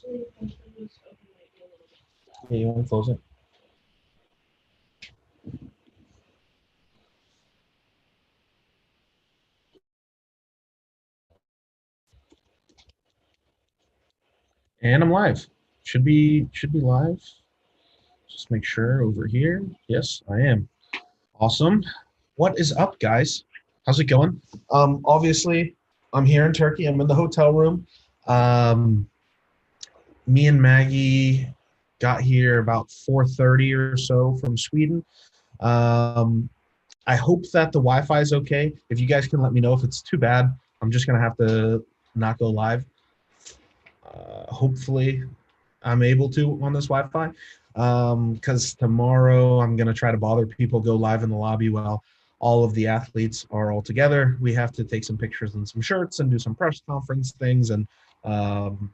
Yeah, you want to close it? And I'm live. Should be live. Just make sure over here. Yes, I am. Awesome. What is up, guys? How's it going? Obviously, I'm here in Turkey. I'm in the hotel room. Me and Maggie got here about 4:30 or so from Sweden. Um, I hope that the Wi-Fi is okay. If you guys can let me know if it's too bad, I'm just gonna have to not go live. Hopefully, I'm able to on this Wi-Fi. Because tomorrow I'm gonna try to bother people, go live in the lobby while all of the athletes are all together. We have to take some pictures and some shirts and do some press conference things and um,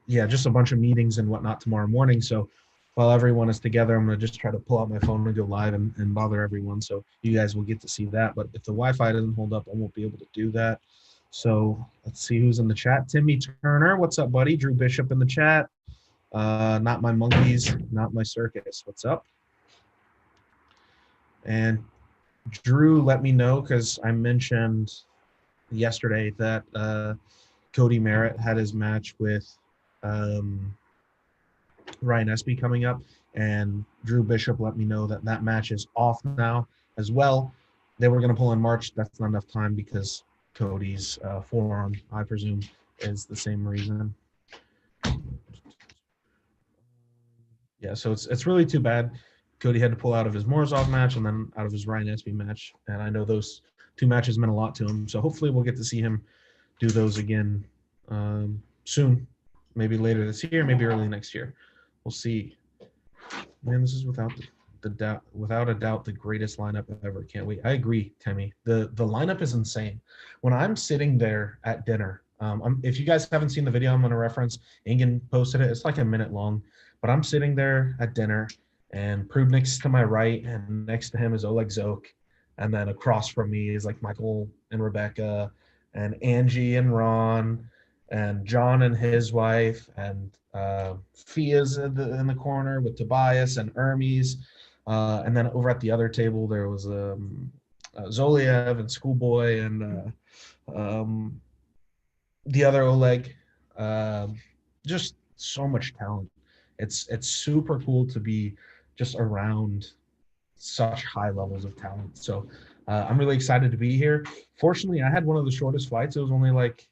yeah, just a bunch of meetings and whatnot tomorrow morning. So while everyone is together, I'm gonna just try to pull out my phone and go live and bother everyone. So you guys will get to see that. But if the Wi-Fi doesn't hold up, I won't be able to do that. So let's see who's in the chat. Timmy Turner, what's up, buddy? Drew Bishop in the chat. Not my monkeys, not my circus. What's up? And Drew, let me know because I mentioned yesterday that Cody Merritt had his match with Ryan Espy coming up, and Drew Bishop let me know that that match is off now as well. They were going to pull in March. That's not enough time because Cody's forearm, I presume, is the same reason. Yeah, so it's really too bad. Cody had to pull out of his Morozov match and then out of his Ryan Espy match, and I know those two matches meant a lot to him. So hopefully we'll get to see him do those again soon, maybe later this year, maybe early next year. We'll see. Man, this is without a doubt the greatest lineup ever. Can't wait. I agree, Timmy. The lineup is insane. When I'm sitting there at dinner, if you guys haven't seen the video, I'm going to reference. Engin posted it. It's like a minute long, but I'm sitting there at dinner, and Prudnik's to my right, and next to him is Oleg Zoke, and then across from me is like Michael and Rebecca, and Angie and Ron, and John and his wife, and Fia's in the corner with Tobias and Hermes. And then over at the other table, there was Zoliev and Schoolboy and the other Oleg. Just so much talent. It's super cool to be just around such high levels of talent. So I'm really excited to be here. Fortunately, I had one of the shortest flights. It was only like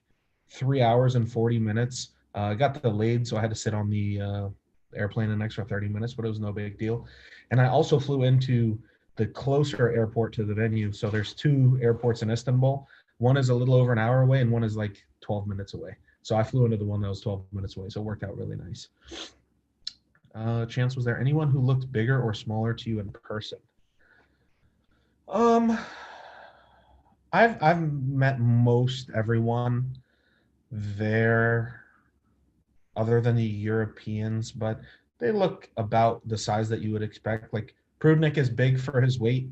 3 hours and 40 minutes. I got delayed, so I had to sit on the airplane an extra 30 minutes, but it was no big deal. And I also flew into the closer airport to the venue. So there's two airports in Istanbul. One is a little over an hour away, and one is like 12 minutes away. So I flew into the one that was 12 minutes away, so it worked out really nice. Chance, was there anyone who looked bigger or smaller to you in person? I've met most everyone there other than the Europeans, but they look about the size that you would expect. Like Prudnik is big for his weight.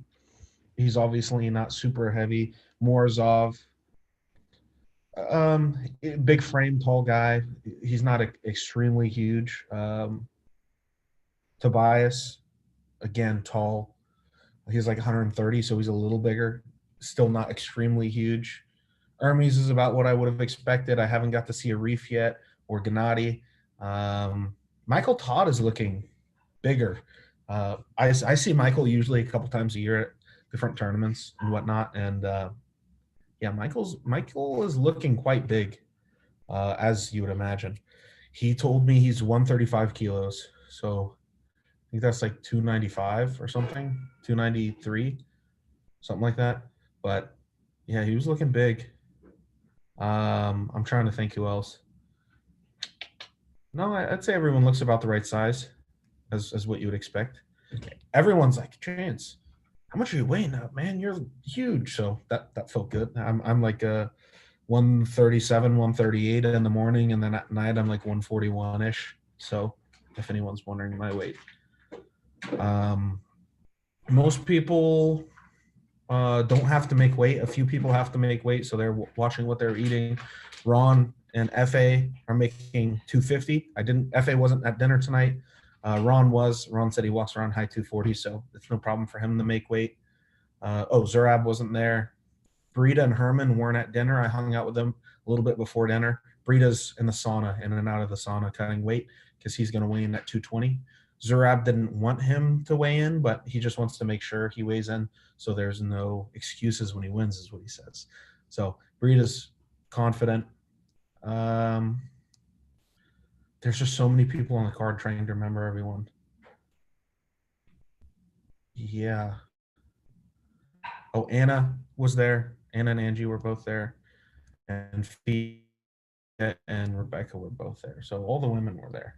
He's obviously not super heavy. Morozov, big frame, tall guy. He's not extremely huge. Tobias, again, tall. He's like 130, so he's a little bigger. Still not extremely huge. Hermes is about what I would have expected. I haven't got to see a Reef yet or Gennady. Michael Todd is looking bigger. I see Michael usually a couple times a year at different tournaments and whatnot, and yeah, Michael is looking quite big, as you would imagine. He told me he's 135 kilos, so I think that's like 295 or something, 293, something like that. But yeah, he was looking big. I'm trying to think who else. No, I'd say everyone looks about the right size, as what you would expect. Everyone's like, Chance, how much are you weighing now, man? You're huge. So that felt good. I'm like 137, 138 in the morning, and then at night I'm like 141 ish. So if anyone's wondering my weight, most people don't have to make weight. A few people have to make weight, so they're watching what they're eating. Ron and FA are making 250. FA wasn't at dinner tonight. Ron was. Ron said he walks around high 240, so it's no problem for him to make weight. Zurab wasn't there. Brita and Herman weren't at dinner. I hung out with them a little bit before dinner. Brita's in the sauna, in and out of the sauna, cutting weight because he's going to weigh in at 220. Zurab didn't want him to weigh in, but he just wants to make sure he weighs in so there's no excuses when he wins, is what he says. So Brita's confident. There's just so many people on the card trying to remember everyone. Yeah. Oh, Anna was there. Anna and Angie were both there. And Fee and Rebecca were both there. So all the women were there.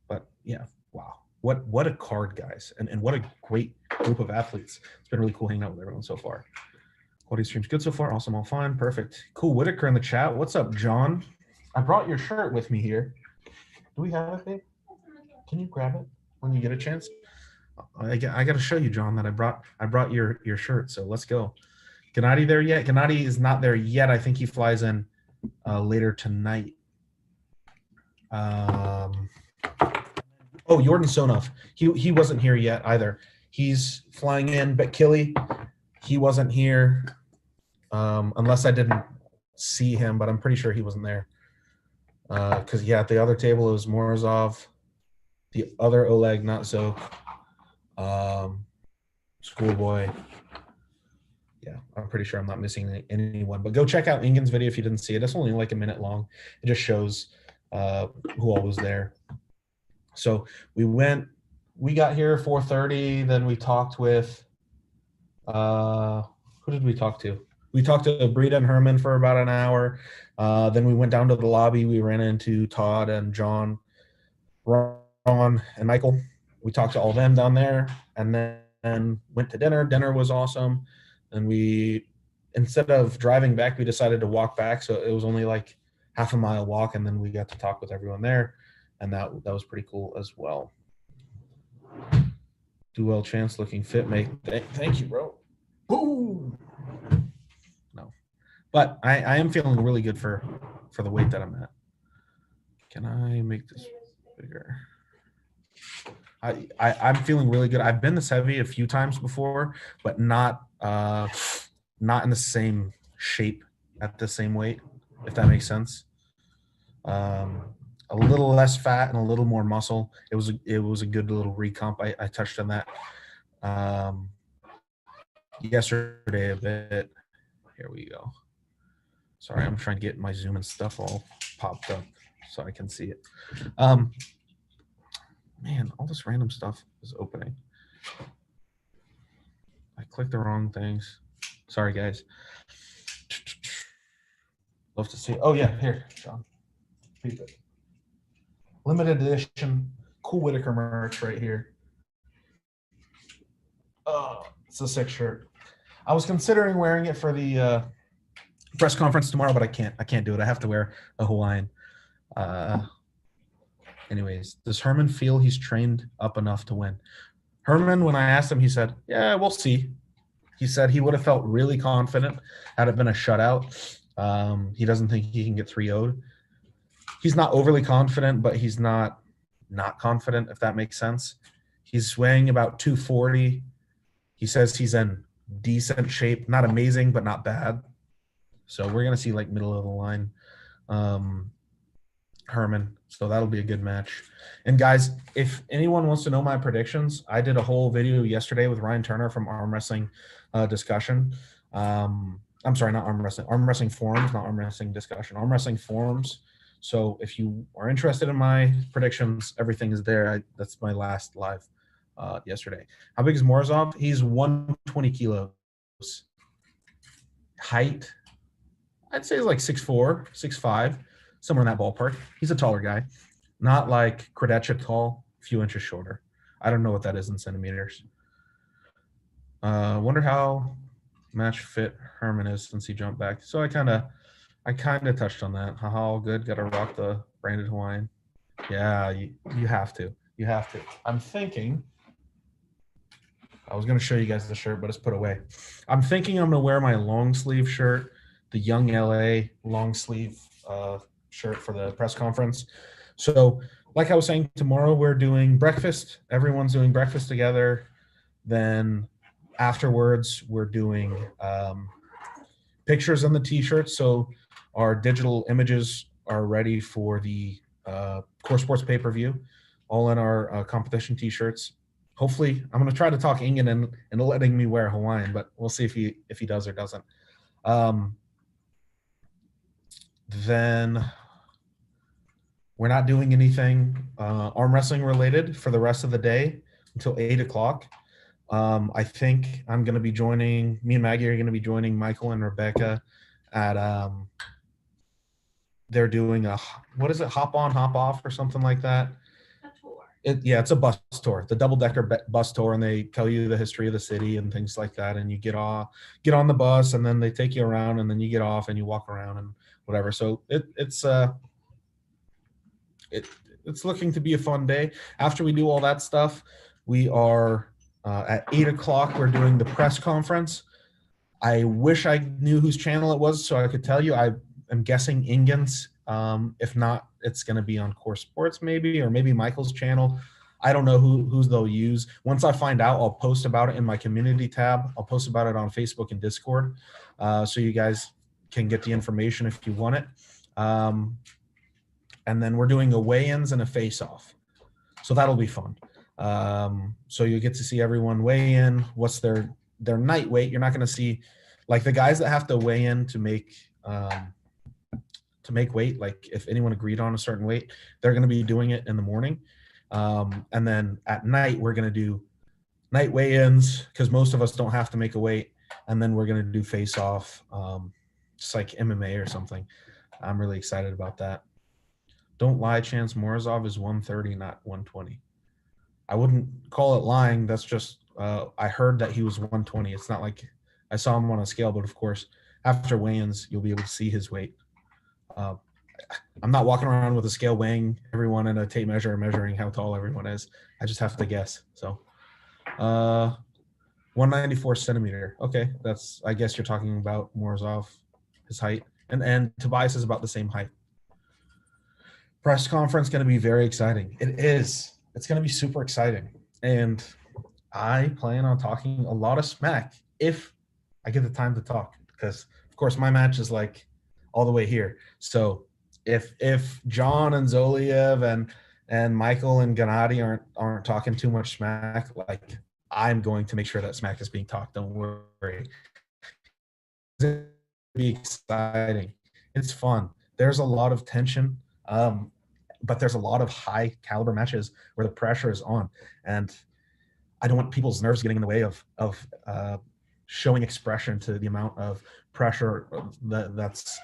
But yeah, wow. What a card, guys. And what a great group of athletes. It's been really cool hanging out with everyone so far. Quality stream's good so far. Awesome, all fine. Perfect. Cool. Whitaker in the chat. What's up, John? I brought your shirt with me here. Do we have it, babe? Can you grab it when you get a chance? I got to show you, John, that I brought your shirt. So let's go. Gennady there yet? Gennady is not there yet. I think he flies in later tonight. Jordan Sonov. He wasn't here yet either. He's flying in, but Killy, he wasn't here unless I didn't see him, but I'm pretty sure he wasn't there. Because, yeah, at the other table, it was Morozov, the other Oleg, not Zoke, Schoolboy. Yeah, I'm pretty sure I'm not missing anyone. But go check out Engin's video if you didn't see it. It's only like a minute long. It just shows who all was there. So we got here 4:30. Then we talked with, who did we talk to? We talked to Brita and Herman for about an hour. Then we went down to the lobby. We ran into Todd and John, Ron and Michael. We talked to all of them down there and then went to dinner. Dinner was awesome. And instead of driving back, we decided to walk back. So it was only like half a mile walk. And then we got to talk with everyone there. And that was pretty cool as well. Duel Chance looking fit, mate. Thank you, bro. Boom. No. But I am feeling really good for the weight that I'm at. Can I make this bigger? I'm feeling really good. I've been this heavy a few times before, but not in the same shape at the same weight, if that makes sense. A little less fat and a little more muscle. It was a good little recomp. I touched on that yesterday a bit. Here we go. Sorry, I'm trying to get my Zoom and stuff all popped up so I can see it. Man, all this random stuff is opening. I clicked the wrong things. Sorry, guys. Love to see. Oh yeah, here, John. Limited edition, cool Whitaker merch right here. Oh, it's a sick shirt. I was considering wearing it for the press conference tomorrow, but I can't do it. I have to wear a Hawaiian. Anyways, does Herman feel he's trained up enough to win? Herman, when I asked him, he said, yeah, we'll see. He said he would have felt really confident had it been a shutout. He doesn't think he can get 3-0'd. He's not overly confident, but he's not confident, if that makes sense. He's weighing about 240. He says he's in decent shape, not amazing, but not bad. So we're going to see like middle of the line Herman. So that'll be a good match. And guys, if anyone wants to know my predictions, I did a whole video yesterday with Ryan Turner from Arm Wrestling Discussion. I'm sorry, not Arm Wrestling Forums, not Arm Wrestling Discussion, Arm Wrestling Forums. So if you are interested in my predictions, everything is there. That's my last live yesterday. How big is Morozov? He's 120 kilos. Height, I'd say like 6'4", 6'5", somewhere in that ballpark. He's a taller guy. Not like Kradechuk tall, a few inches shorter. I don't know what that is in centimeters. Wonder how match fit Herman is since he jumped back. So I kind of touched on that. Haha, all good. Got to rock the branded Hawaiian. Yeah, you have to. You have to. I'm thinking. I was going to show you guys the shirt, but it's put away. I'm thinking I'm going to wear my long sleeve shirt, the Young LA long sleeve shirt for the press conference. So like I was saying, tomorrow we're doing breakfast. Everyone's doing breakfast together. Then afterwards, we're doing pictures on the T-shirts. So our digital images are ready for the Core Sports pay-per-view, all in our competition T-shirts. Hopefully, I'm going to try to talk Engin and letting me wear Hawaiian, but we'll see if he does or doesn't. Then we're not doing anything arm wrestling related for the rest of the day until 8 o'clock. I think I'm going to be joining, me and Maggie are going to be joining Michael and Rebecca at, they're doing a, what is it, hop on, hop off or something like that? A tour. It's a bus tour, the double-decker bus tour, and they tell you the history of the city and things like that, and you get on the bus, and then they take you around, and then you get off, and you walk around and whatever. So it's looking to be a fun day. After we do all that stuff, we are at 8 o'clock, we're doing the press conference. I wish I knew whose channel it was so I could tell you. I am guessing Engin's. If not, it's going to be on Core Sports maybe, or maybe Michael's channel. I don't know whose they'll use. Once I find out, I'll post about it in my community tab. I'll post about it on Facebook and Discord, so you guys can get the information if you want it. And then we're doing a weigh-ins and a face-off. So that'll be fun. So you get to see everyone weigh in. What's their night weight? You're not going to see, like, the guys that have to weigh in to make weight. Like, if anyone agreed on a certain weight, they're going to be doing it in the morning. And then at night, we're going to do night weigh-ins because most of us don't have to make a weight. And then we're going to do face-off, just like MMA or something. I'm really excited about that. Don't lie, Chance Morozov is 130, not 120. I wouldn't call it lying. That's just I heard that he was 120. It's not like I saw him on a scale, but of course, after weigh-ins, you'll be able to see his weight. I'm not walking around with a scale weighing everyone and a tape measure measuring how tall everyone is. I just have to guess. So 194 centimeter. Okay, that's, I guess you're talking about Morozov, his height. And Tobias is about the same height. Press conference going to be very exciting. It is. It's going to be super exciting. And I plan on talking a lot of smack if I get the time to talk, because of course my match is like all the way here. So if John and Zoliev and Michael and Gennady aren't talking too much smack, like, I'm going to make sure that smack is being talked. Don't worry. It's going to be exciting. It's fun. There's a lot of tension. But there's a lot of high caliber matches where the pressure is on, and I don't want people's nerves getting in the way of showing expression to the amount of pressure that's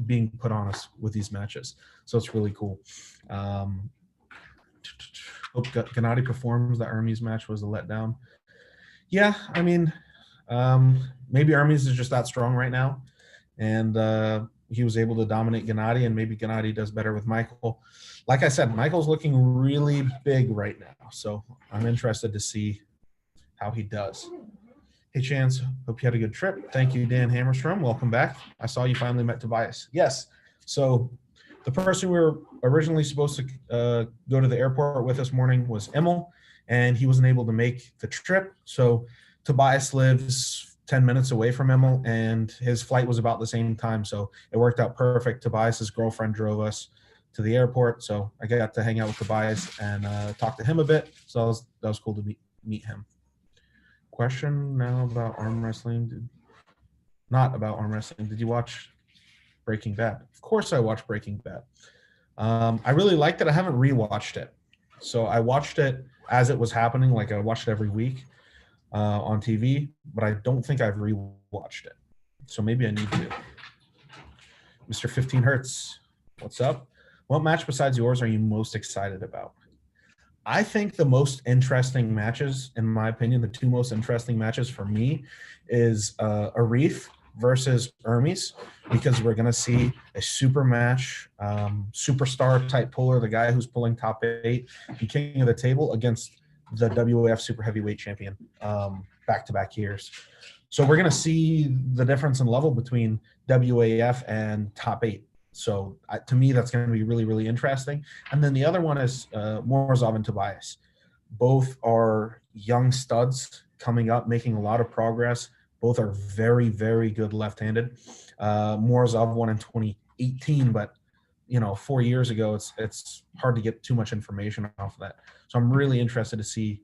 being put on us with these matches. So it's really cool. Hope Gennady performs. The Hermes match was a letdown. Yeah, I mean, maybe Hermes is just that strong right now, and he was able to dominate Gennady, and maybe Gennady does better with Michael. Like I said, Michael's looking really big right now, so I'm interested to see how he does. Hey, Chance, hope you had a good trip. Thank you, Dan Hammerstrom. Welcome back. I saw you finally met Tobias. Yes, so the person we were originally supposed to go to the airport with this morning was Emil, and he wasn't able to make the trip. So Tobias lives 10 minutes away from Emil, and his flight was about the same time, so it worked out perfect. Tobias's girlfriend drove us to the airport, so I got to hang out with Tobias and talk to him a bit. So that was cool to meet him. Question now about arm wrestling. Not about arm wrestling. Did you watch Breaking Bad? Of course I watched Breaking Bad. I really liked it. I haven't rewatched it. So I watched it as it was happening, like I watched it every week on TV, but I don't think I've rewatched it. So maybe I need to. Mr. 15 Hertz, what's up? What match besides yours are you most excited about? I think the most interesting matches, in my opinion, the two most interesting matches for me is Arif versus Hermes, because we're going to see a super match, superstar type puller, the guy who's pulling top 8 and king of the table against the WAF super heavyweight champion back-to-back years. So we're going to see the difference in level between WAF and top 8. So to me, that's going to be really, really interesting. And then the other one is Morozov and Tobias. Both are young studs coming up, making a lot of progress. Both are very, very good left-handed. Morozov won in 2018, but 4 years ago, it's hard to get too much information off of that. So I'm really interested to see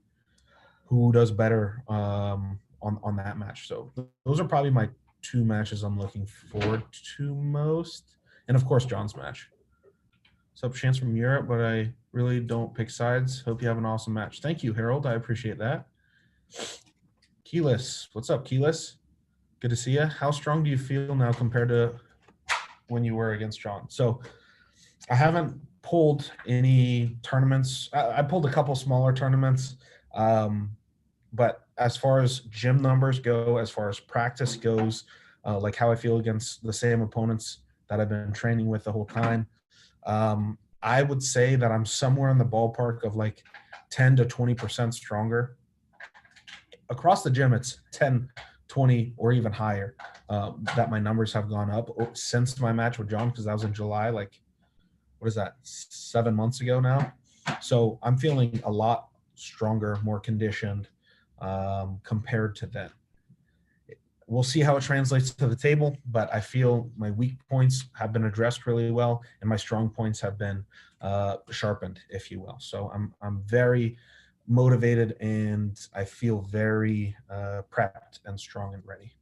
who does better on that match. So those are probably my two matches I'm looking forward to most, and of course John's match. What's up, Chance from Europe? But I really don't pick sides. Hope you have an awesome match. Thank you, Harold. I appreciate that. Keyless, what's up, Keyless? Good to see you. How strong do you feel now compared to when you were against John? So I haven't pulled any tournaments. I pulled a couple smaller tournaments. But as far as gym numbers go, as far as practice goes, like how I feel against the same opponents that I've been training with the whole time, I would say that I'm somewhere in the ballpark of like 10 to 20% stronger. Across the gym, it's 10, 20, or even higher that my numbers have gone up since my match with John, because that was in July, like, what is that, 7 months ago now? So I'm feeling a lot stronger, more conditioned compared to then. We'll see how it translates to the table, but I feel my weak points have been addressed really well, and my strong points have been sharpened, if you will. So I'm very motivated, and I feel very prepped and strong and ready.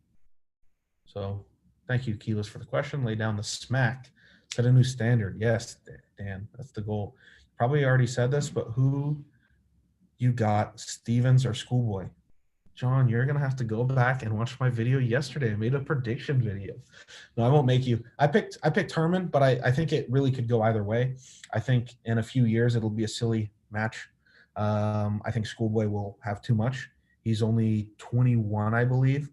So thank you, Keyless, for the question. Lay down the smack. Set a new standard. Yes, Dan, that's the goal. Probably already said this, but who you got, Stevens or Schoolboy? John, you're going to have to go back and watch my video yesterday. I made a prediction video. No, I won't make you. I picked Herman, but I think it really could go either way. I think in a few years it'll be a silly match. I think Schoolboy will have too much. He's only 21, I believe.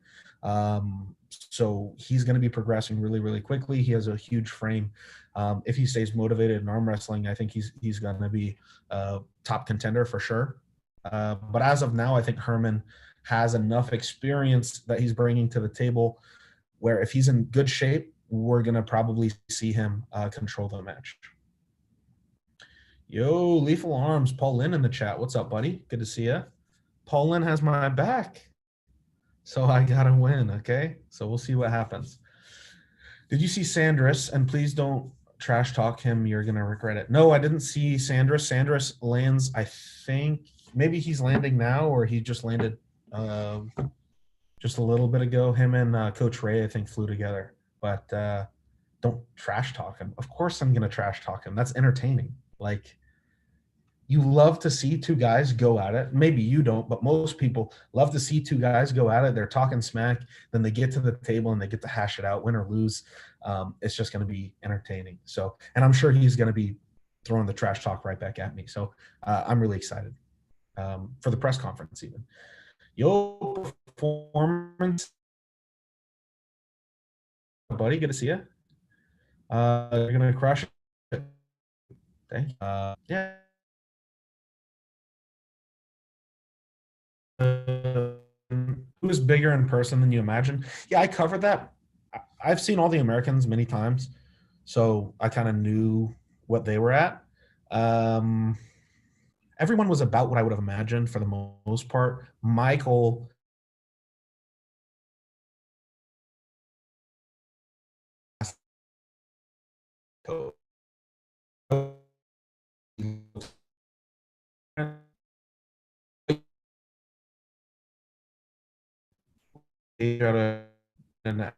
So he's going to be progressing really, really quickly. He has a huge frame. If he stays motivated in arm wrestling, I think he's going to be a top contender for sure. But as of now, I think Herman has enough experience that he's bringing to the table where if he's in good shape, we're going to probably see him control the match. Yo, Lethal Arms, Paul Lynn in the chat. What's up, buddy? Good to see you. Paul Lynn has my back, so I got to win, okay? So we'll see what happens. Did you see Sandris? And please don't trash talk him. You're going to regret it. No, I didn't see Sandris. Sandris lands, I think, maybe he's landing now, or he just landed just a little bit ago. Him and Coach Ray, I think, flew together. But don't trash talk him. Of course I'm going to trash talk him. That's entertaining. Like, you love to see two guys go at it. Maybe you don't, but most people love to see two guys go at it. They're talking smack. Then they get to the table and they get to hash it out, win or lose. It's just going to be entertaining. So, and I'm sure he's going to be throwing the trash talk right back at me. So I'm really excited for the press conference even. Yo, performance, buddy. Good to see you. You're gonna crush it. Thank you. Yeah. Who is bigger in person than you imagine? Yeah, I covered that. I've seen all the Americans many times, so I kind of knew what they were at. Everyone was about what I would have imagined for the most part. Michael got a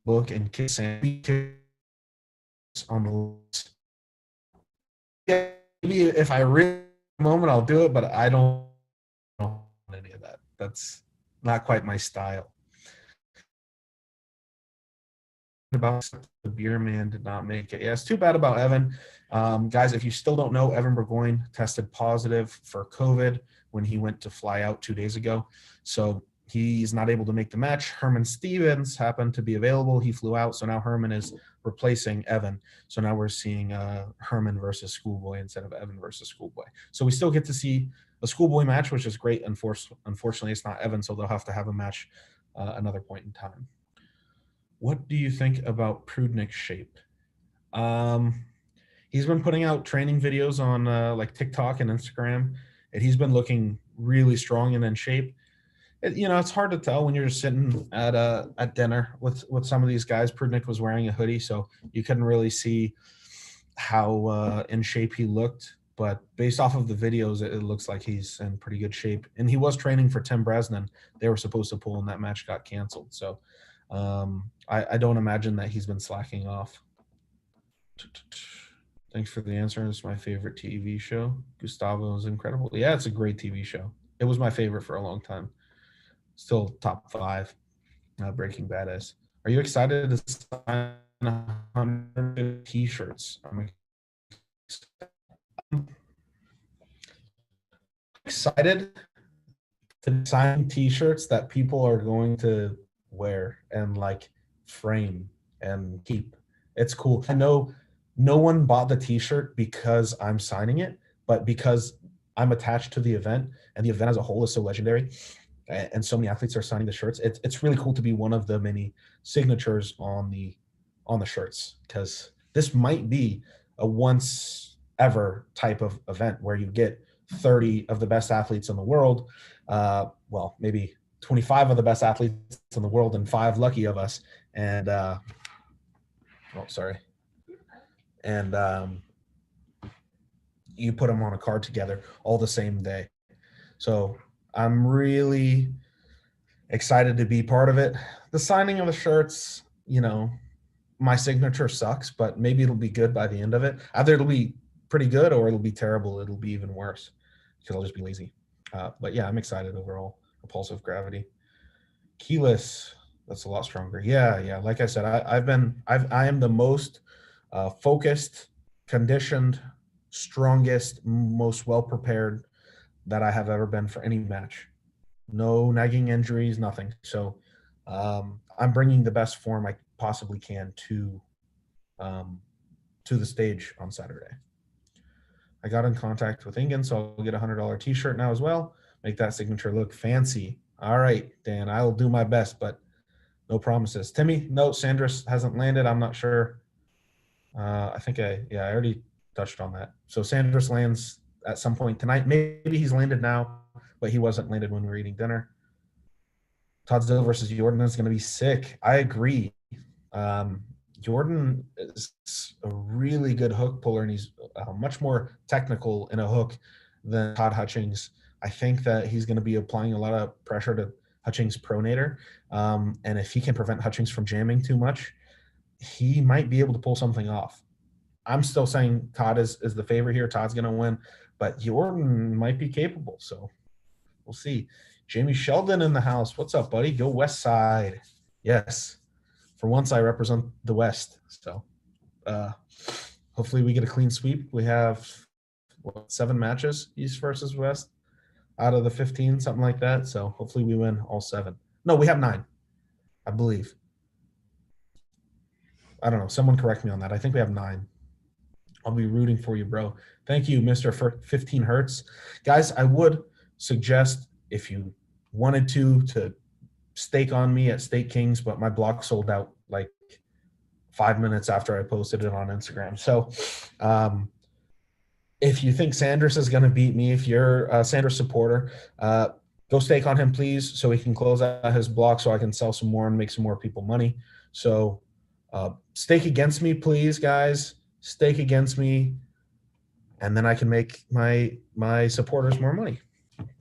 book and kiss on the list. Yeah, maybe if I really moment, I'll do it, but I don't know any of that. That's not quite my style. About the beer man did not make it. Yeah, it's too bad about Evan. Guys, if you still don't know, Evan Burgoyne tested positive for COVID when he went to fly out 2 days ago. So he's not able to make the match. Herman Stevens happened to be available. He flew out. So now Herman is replacing Evan. So now we're seeing Herman versus Schoolboy instead of Evan versus Schoolboy. So we still get to see a Schoolboy match, which is great. Unfortunately, it's not Evan, so they'll have to have a match another point in time. What do you think about Prudnik's shape? Um, he's been putting out training videos on like TikTok and Instagram, and he's been looking really strong and in shape. It's hard to tell when you're just sitting at dinner with some of these guys. Prudnick was wearing a hoodie, so you couldn't really see how in shape he looked. But based off of the videos, it looks like he's in pretty good shape. And he was training for Tim Bresnan. They were supposed to pull, and that match got canceled. So I don't imagine that he's been slacking off. Thanks for the answer. It's my favorite TV show. Gustavo is incredible. Yeah, it's a great TV show. It was my favorite for a long time. Still top 5. Breaking Bad is. Are you excited to sign 100 T-shirts? I'm excited to sign T-shirts that people are going to wear and like frame and keep. It's cool. I know no one bought the T-shirt because I'm signing it, but because I'm attached to the event, and the event as a whole is so legendary, and so many athletes are signing the shirts. It's really cool to be one of the many signatures on the shirts, because this might be a once ever type of event where you get 30 of the best athletes in the world. Well, maybe 25 of the best athletes in the world and 5 lucky of us. And and you put them on a card together all the same day. So I'm really excited to be part of it. The signing of the shirts, my signature sucks, but maybe it'll be good by the end of it. Either it'll be pretty good or it'll be terrible. It'll be even worse because I'll just be lazy. But yeah, I'm excited overall. Repulsive gravity. Keyless, that's a lot stronger. Yeah. Like I said, I am the most focused, conditioned, strongest, most well prepared that I have ever been for any match. No nagging injuries, nothing. So I'm bringing the best form I possibly can to the stage on Saturday. I got in contact with Engin, so I'll get a $100 T-shirt now as well. Make that signature look fancy. All right, Dan, I will do my best, but no promises. Timmy, no, Sandris hasn't landed. I'm not sure. I think I already touched on that. So Sandris lands at some point tonight. Maybe he's landed now, but he wasn't landed when we were eating dinner. Todd Still versus Jordan is going to be sick. I agree. Jordan is a really good hook puller, and he's much more technical in a hook than Todd Hutchings. I think that he's going to be applying a lot of pressure to Hutchings' pronator. And if he can prevent Hutchings from jamming too much, he might be able to pull something off. I'm still saying Todd is the favorite here. Todd's going to win, but Jordan might be capable. So we'll see. Jamie Sheldon in the house. What's up, buddy? Go West Side. Yes. For once, I represent the West. So hopefully we get a clean sweep. We have 7 matches, East versus West, out of the 15, something like that. So hopefully we win all 7. No, we have 9, I believe. I don't know. Someone correct me on that. I think we have 9. I'll be rooting for you, bro. Thank you, Mr. 15 Hertz. Guys, I would suggest, if you wanted to stake on me at Stake Kings, but my blog sold out like 5 minutes after I posted it on Instagram. So if you think Sanders is going to beat me, if you're a Sanders supporter, go stake on him, please, so he can close out his block so I can sell some more and make some more people money. So stake against me, please, guys. Stake against me, and then I can make my supporters more money.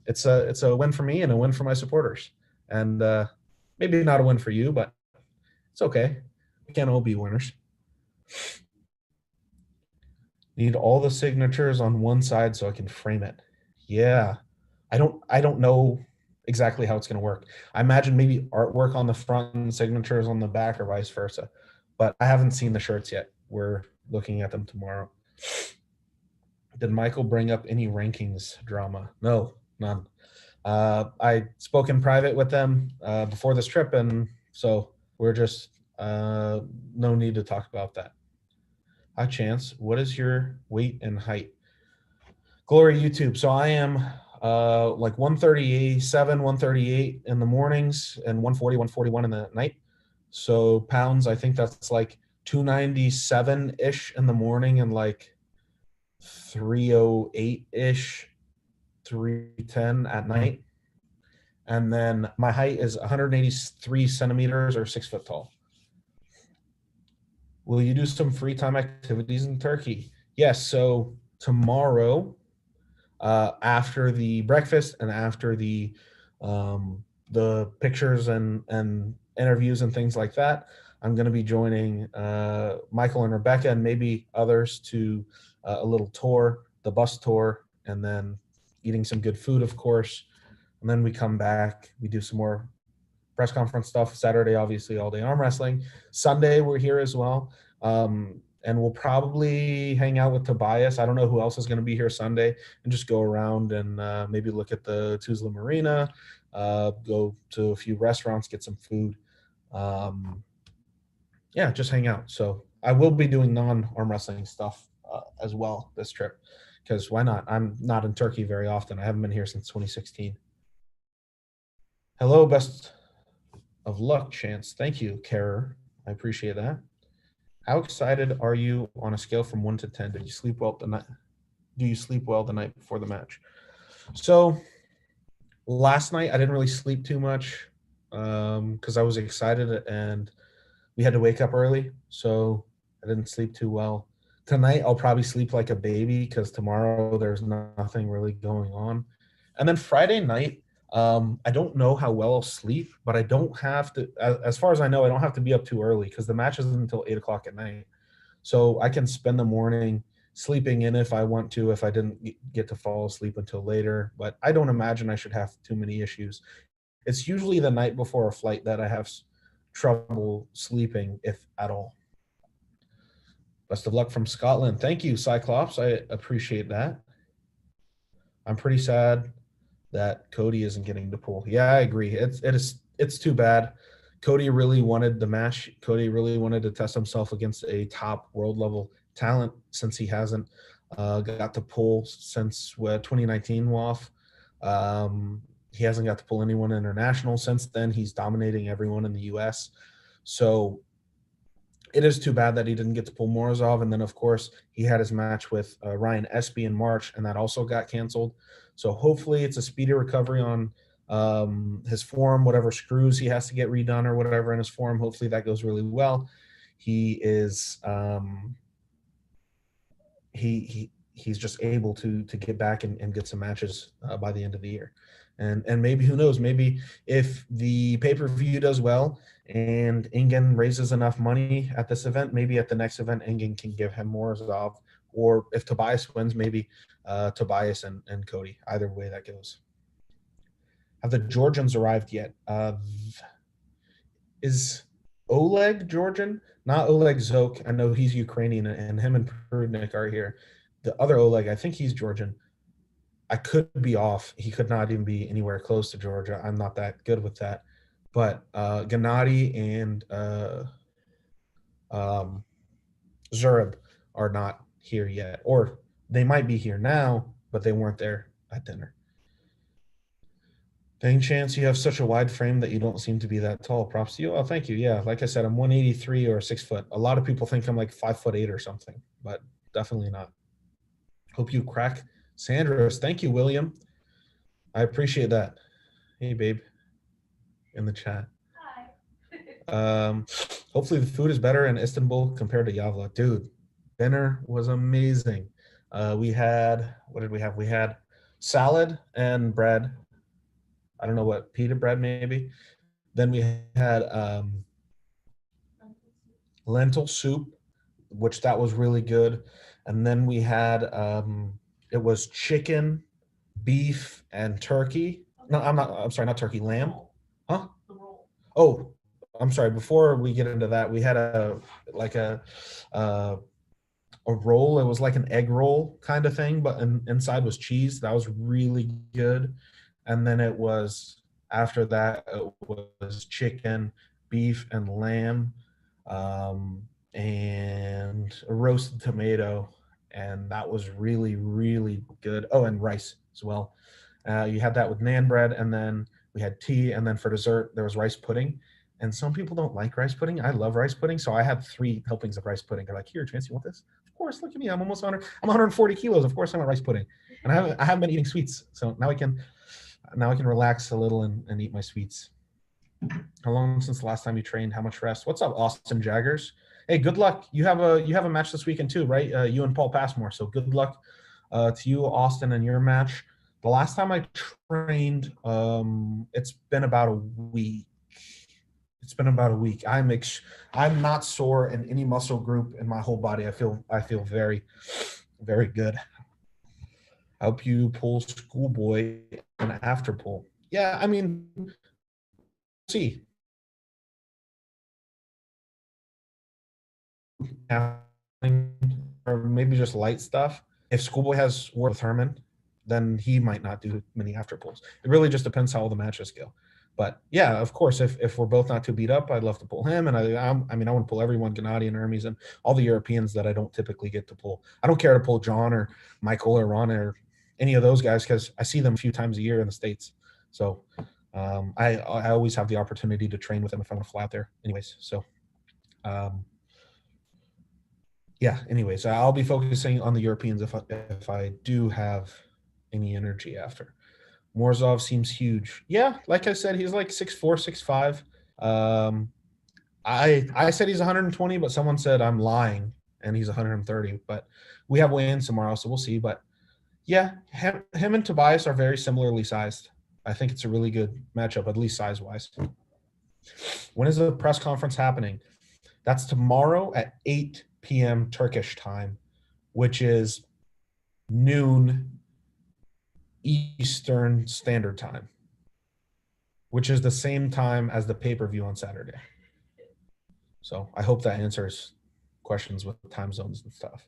It's a win for me and a win for my supporters. And maybe not a win for you, but it's okay. We can't all be winners. Need all the signatures on one side so I can frame it. Yeah. I don't know exactly how it's going to work. I imagine maybe artwork on the front and signatures on the back, or vice versa. But I haven't seen the shirts yet. We're looking at them tomorrow. Did Michael bring up any rankings drama? No, none. I spoke in private with them before this trip, and so we're just no need to talk about that. Hi, Chance. What is your weight and height? Glory YouTube. So I am like 137, 138 in the mornings, and 140, 141 in the night. So pounds, I think that's like 297-ish in the morning and like 308-ish, 310 at night. And then my height is 183 centimeters or 6 foot tall. Will you do some free time activities in Turkey? Yes. So tomorrow, after the breakfast and after the pictures and interviews and things like that, I'm going to be joining Michael and Rebecca and maybe others to a little tour, the bus tour, and then eating some good food, of course. And then we come back, we do some more press conference stuff. Saturday, obviously, all day arm wrestling. Sunday, we're here as well. And we'll probably hang out with Tobias. I don't know who else is going to be here Sunday, and just go around and maybe look at the Tuzla Marina, go to a few restaurants, get some food. Yeah, just hang out. So I will be doing non-arm wrestling stuff as well this trip, because why not? I'm not in Turkey very often. I haven't been here since 2016. Hello, best of luck, Chance. Thank you, Karer. I appreciate that. How excited are you on a scale from 1 to 10? Did you sleep well the night? Do you sleep well the night before the match? So last night I didn't really sleep too much because I was excited and we had to wake up early, so I didn't sleep too well. Tonight I'll probably sleep like a baby because tomorrow there's nothing really going on. And then Friday night, I don't know how well I'll sleep, but I don't have to, as far as I know, I don't have to be up too early because the match isn't until 8 o'clock at night. So I can spend the morning sleeping in if I want to, if I didn't get to fall asleep until later. But I don't imagine I should have too many issues. It's usually the night before a flight that I have trouble sleeping, if at all. Best of luck from Scotland. Thank you, Cyclops. I appreciate that. I'm pretty sad that Cody isn't getting the pull. Yeah, I agree. It's too bad. Cody really wanted the match. Cody really wanted to test himself against a top world level talent since he hasn't got to pull since 2019 WAF. He hasn't got to pull anyone international since then. He's dominating everyone in the US. So it is too bad that he didn't get to pull Morozov. And then, of course, he had his match with Ryan Espy in March, and that also got canceled. So hopefully it's a speedy recovery on his form, whatever screws he has to get redone or whatever in his form. Hopefully that goes really well. He is he's just able to get back and get some matches by the end of the year. And maybe, who knows, maybe if the pay-per-view does well and Engin raises enough money at this event, maybe at the next event Engin can give him Morozov, or if Tobias wins, maybe Tobias and Cody. Either way that goes. Have the Georgians arrived yet? Is Oleg Georgian? Not Oleg Zok. I know he's Ukrainian, and him and Prudnik are here. The other Oleg, I think he's Georgian. I could be off. He could not even be anywhere close to Georgia. I'm not that good with that. But Gennady and Zurab are not here yet. Or they might be here now, but they weren't there at dinner. Dang, Chance, you have such a wide frame that you don't seem to be that tall. Props to you. Oh, thank you. Yeah, like I said, I'm 183 or 6 foot. A lot of people think I'm like 5'8" or something, but definitely not. Hope you crack Sandra's. Thank you, William. I appreciate that. Hey, babe, in the chat. Hi. Hopefully the food is better in Istanbul compared to Yavla. Dude, dinner was amazing. We had, what did we have? We had salad and bread. I don't know what, pita bread maybe. Then we had lentil soup, which that was really good. And then we had, it was chicken, beef, and turkey. No, I'm sorry, not turkey, lamb. Huh? Oh, I'm sorry. Before we get into that, we had a roll. It was like an egg roll kind of thing, but inside was cheese. That was really good. And then it was, after that, it was chicken, beef, and lamb, and a roasted tomato. And that was really, really good. Oh, and rice as well. You had that with naan bread, and then we had tea, and then for dessert, there was rice pudding. And some people don't like rice pudding. I love rice pudding, so I had 3 helpings of rice pudding. They're like, "Here, Chance, you want this?" Of course. Look at me. I'm almost 100. I'm 140 kilos. Of course, I want rice pudding. And I haven't been eating sweets, so now I can relax a little and eat my sweets. How long since the last time you trained? How much rest? What's up, Austin Jaggers? Hey, good luck. You have a match this weekend too, right? You and Paul Passmore. So good luck to you, Austin, and your match. The last time I trained, it's been about a week. It's been about a week. I'm not sore in any muscle group in my whole body. I feel very, very good. I hope you pull Schoolboy and after pull. Yeah, I mean, see. Or maybe just light stuff. If Schoolboy has work with Herman, then he might not do many after pulls. It really just depends how all the matches go. But yeah, of course, if we're both not too beat up, I'd love to pull him. And I mean, I want to pull everyone, Gennady and Hermes, and all the Europeans that I don't typically get to pull. I don't care to pull John or Michael or Ron or any of those guys because I see them a few times a year in the States. So I always have the opportunity to train with them if I want to fly out there. Anyways, so yeah. Anyways, I'll be focusing on the Europeans if I do have any energy after. Morzov seems huge. Yeah, like I said, he's like 6'4", 6'5". I said he's 120, but someone said I'm lying and he's 130. But we have weigh-ins tomorrow, so we'll see. But yeah, him and Tobias are very similarly sized. I think it's a really good matchup, at least size-wise. When is the press conference happening? That's tomorrow at 8 p.m. Turkish time, which is noon Eastern Standard Time, which is the same time as the pay-per-view on Saturday. So I hope that answers questions with time zones and stuff.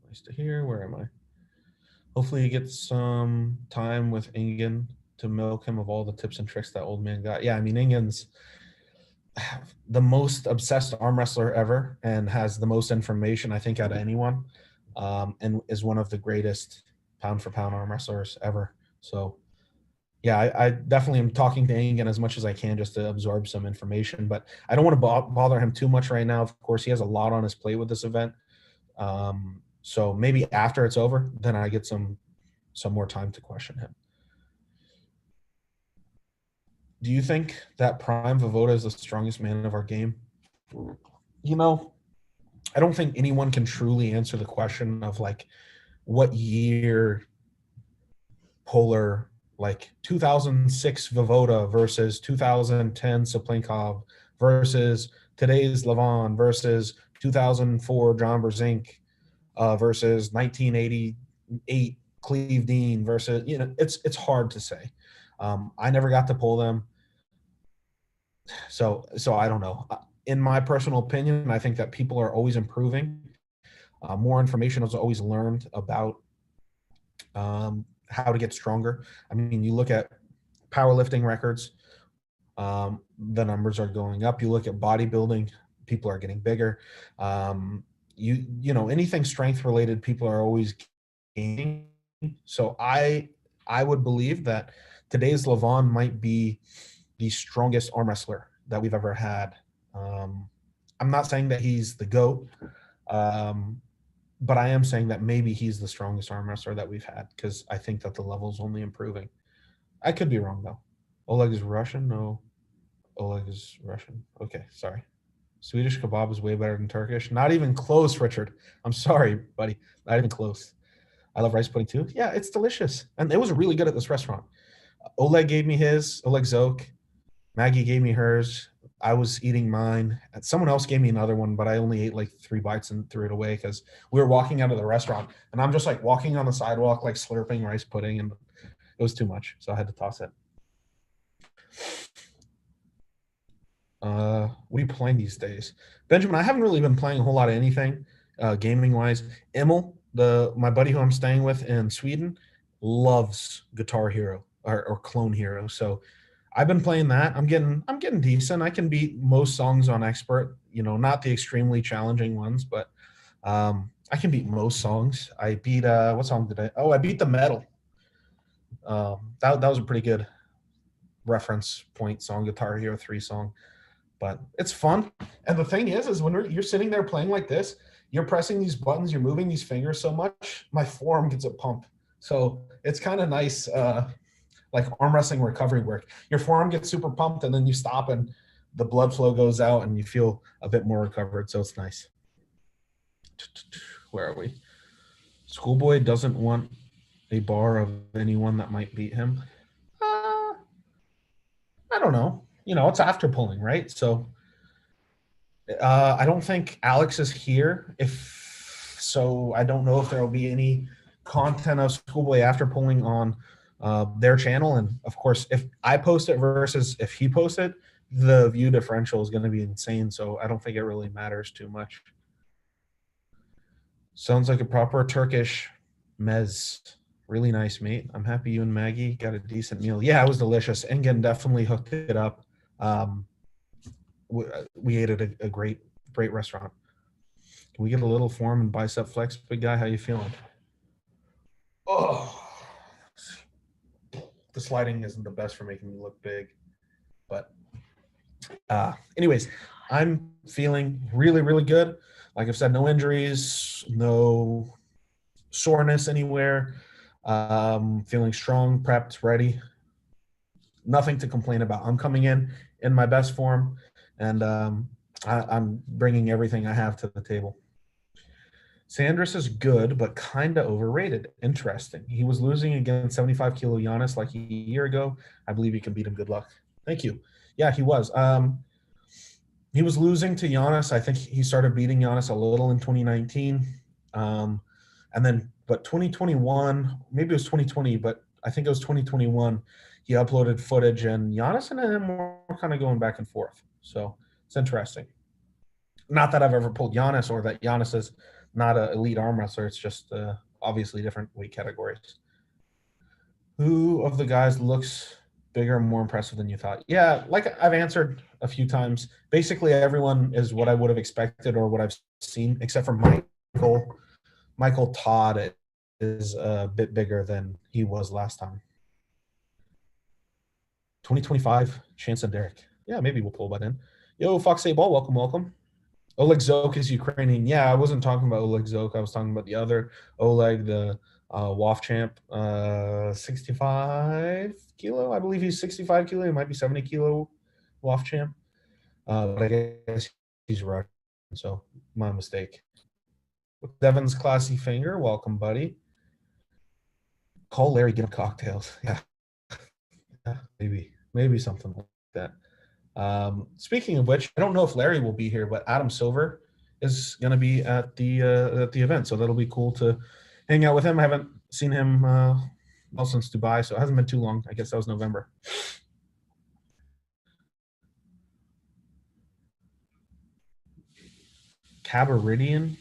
Nice to hear. Where am I? Hopefully you get some time with Engin to milk him of all the tips and tricks that old man got. Yeah, I mean, Engin's the most obsessed arm wrestler ever and has the most information, I think, out of anyone, and is one of the greatest pound-for-pound arm wrestlers ever. So, yeah, I definitely am talking to Engin as much as I can just to absorb some information, but I don't want to bother him too much right now. Of course, he has a lot on his plate with this event. So maybe after it's over, then I get some more time to question him. Do you think that Prime Vovoda is the strongest man of our game? You know, I don't think anyone can truly answer the question of like what year Polar, like 2006 Vovoda versus 2010 Saplenkov versus today's Levon versus 2004 John Brzenk versus 1988 Cleve Dean versus, you know, it's hard to say. I never got to pull them. So I don't know. In my personal opinion, I think that people are always improving. More information is always learned about how to get stronger. I mean, you look at powerlifting records, the numbers are going up. You look at bodybuilding, people are getting bigger. You know, anything strength related, people are always gaining. So I would believe that today's Levon might be the strongest arm wrestler that we've ever had. I'm not saying that he's the GOAT, but I am saying that maybe he's the strongest arm wrestler that we've had because I think that the level's only improving. I could be wrong, though. Oleg is Russian? No. Oleg is Russian. Okay, sorry. Swedish kebab is way better than Turkish. Not even close, Richard. I'm sorry, buddy. Not even close. I love rice pudding, too. Yeah, it's delicious. And it was really good at this restaurant. Oleg gave me his, Oleg Zoke. Maggie gave me hers. I was eating mine. And someone else gave me another one, but I only ate like 3 bites and threw it away because we were walking out of the restaurant. And I'm just like walking on the sidewalk, like slurping rice pudding. And it was too much. So I had to toss it. What are you playing these days? Benjamin, I haven't really been playing a whole lot of anything gaming-wise. Emil, my buddy who I'm staying with in Sweden, loves Guitar Hero or Clone Hero. So I've been playing that. I'm getting decent. I can beat most songs on expert, you know, not the extremely challenging ones, but I can beat most songs. I beat what song did I beat the metal. That was a pretty good reference point song, Guitar Hero 3 song. But it's fun. And the thing is when you're sitting there playing like this, you're pressing these buttons, you're moving these fingers so much, my forearm gets a pump. So it's kind of nice, like arm wrestling recovery work. Your forearm gets super pumped, and then you stop, and the blood flow goes out, and you feel a bit more recovered. So it's nice. Where are we? Schoolboy doesn't want a bar of anyone that might beat him. I don't know. It's after pulling, right? So I don't think Alex is here. So, I don't know if there will be any content of Schoolboy after pulling on their channel. And of course, if I post it versus if he posts it, the view differential is going to be insane. So I don't think it really matters too much. Sounds like a proper Turkish mez. Really nice, mate. I'm happy you and Maggie got a decent meal. Yeah, it was delicious. Engin definitely hooked it up. We ate at a great restaurant. Can we get a little form and bicep flex, big guy? How you feeling? Oh, the sliding isn't the best for making me look big. But anyways, I'm feeling really, really good. Like I've said, no injuries, no soreness anywhere. Feeling strong, prepped, ready. Nothing to complain about. I'm coming in my best form, and I'm bringing everything I have to the table. Sanders is good, but kind of overrated. Interesting. He was losing against 75-kilo Giannis like a year ago. I believe he can beat him. Good luck. Thank you. Yeah, he was. He was losing to Giannis. I think he started beating Giannis a little in 2019. And then, but 2021, maybe it was 2020, but I think it was 2021, he uploaded footage, and Giannis and him were kind of going back and forth. So it's interesting. Not that I've ever pulled Giannis or that Giannis is not an elite arm wrestler. It's just obviously different weight categories. Who of the guys looks bigger and more impressive than you thought? Yeah, like I've answered a few times. Basically, everyone is what I would have expected or what I've seen, except for Michael. Michael Todd is a bit bigger than he was last time. 2025, Chance and Derek. Yeah, maybe we'll pull by then. Yo, Fox 8 Ball, welcome. Oleg Zok is Ukrainian. Yeah, I wasn't talking about Oleg Zok. I was talking about the other Oleg, the WAF champ, 65 kilo. I believe he's 65 kilo. He might be 70 kilo WAF champ. But I guess he's Russian, so my mistake. Devin's classy finger. Welcome, buddy. Call Larry, get him cocktails. Yeah, maybe something like that. Speaking of which, I don't know if Larry will be here, but Adam Silver is going to be at the event, so that'll be cool to hang out with him. I haven't seen him well since Dubai, so it hasn't been too long. I guess that was November. Caberidian?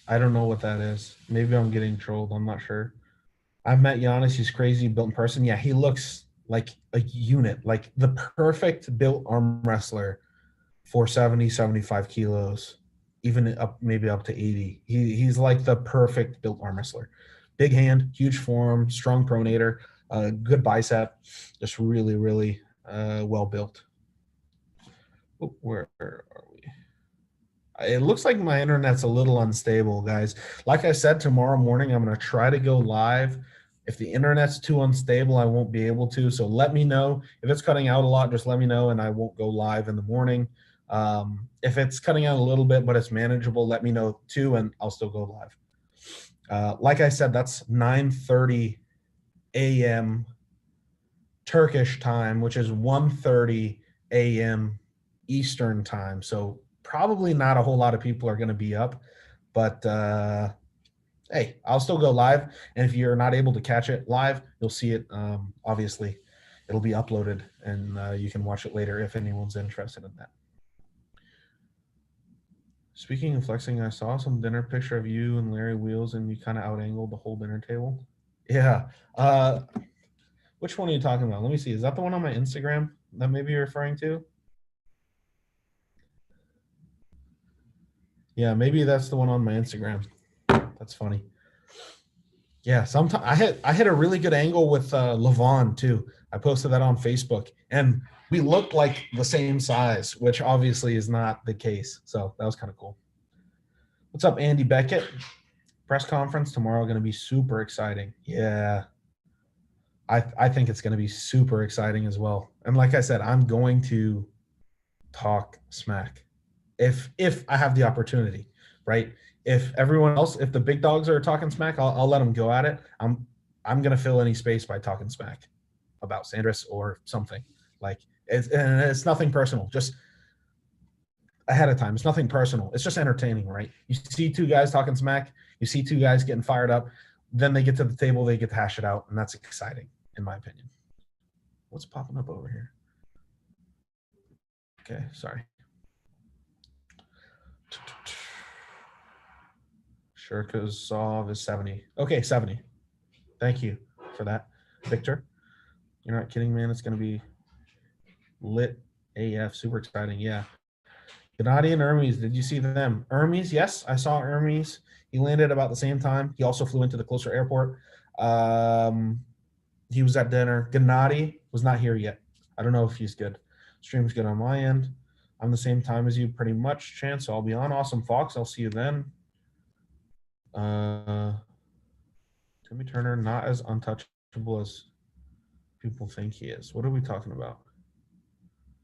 I don't know what that is. Maybe I'm getting trolled. I'm not sure. I've met Giannis. He's crazy built in person. Yeah, he looks like a unit, like the perfect built arm wrestler for 70, 75 kilos, even up maybe up to 80. He's like the perfect built arm wrestler. Big hand, huge forearm, strong pronator, good bicep, just really, really well built. Oh, where are we? It looks like my internet's a little unstable, guys. Like I said, tomorrow morning I'm going to try to go live. If the internet's too unstable, I won't be able to. So let me know. If it's cutting out a lot, just let me know, and I won't go live in the morning. If it's cutting out a little bit, but it's manageable, let me know too, and I'll still go live. Like I said, that's 9:30 a.m. Turkish time, which is 1:30 a.m. Eastern time. So probably not a whole lot of people are going to be up, but hey, I'll still go live. And if you're not able to catch it live, you'll see it. Obviously, it'll be uploaded, and you can watch it later if anyone's interested in that. Speaking of flexing, I saw some dinner picture of you and Larry Wheels, and you kind of out-angled the whole dinner table. Yeah. Which one are you talking about? Let me see. Is that the one on my Instagram that maybe you're referring to? Yeah, maybe that's the one on my Instagram. That's funny. Yeah, sometimes I hit a really good angle with Levon too. I posted that on Facebook, and we looked like the same size, which obviously is not the case. So that was kind of cool. What's up, Andy Beckett? Press conference tomorrow going to be super exciting. Yeah, I think it's going to be super exciting as well. And like I said, I'm going to talk smack if I have the opportunity, right? If everyone else, if the big dogs are talking smack, I'll let them go at it. I'm gonna fill any space by talking smack about Sandris or something. Like it's nothing personal. Just ahead of time, it's nothing personal. It's just entertaining, right? You see two guys talking smack, you see two guys getting fired up, then they get to the table, they get to hash it out, and that's exciting, in my opinion. What's popping up over here? Okay, sorry. Cherkasov is 70. Okay, 70. Thank you for that, Victor. You're not kidding, man. It's going to be lit AF. Super exciting. Yeah. Gennady and Hermes. Did you see them? Hermes, yes. I saw Hermes. He landed about the same time. He also flew into the closer airport. He was at dinner. Gennady was not here yet. I don't know if he's good. Stream's good on my end. I'm the same time as you pretty much, Chance. So I'll be on. Awesome, Fox. I'll see you then. Timmy Turner, not as untouchable as people think he is. What are we talking about?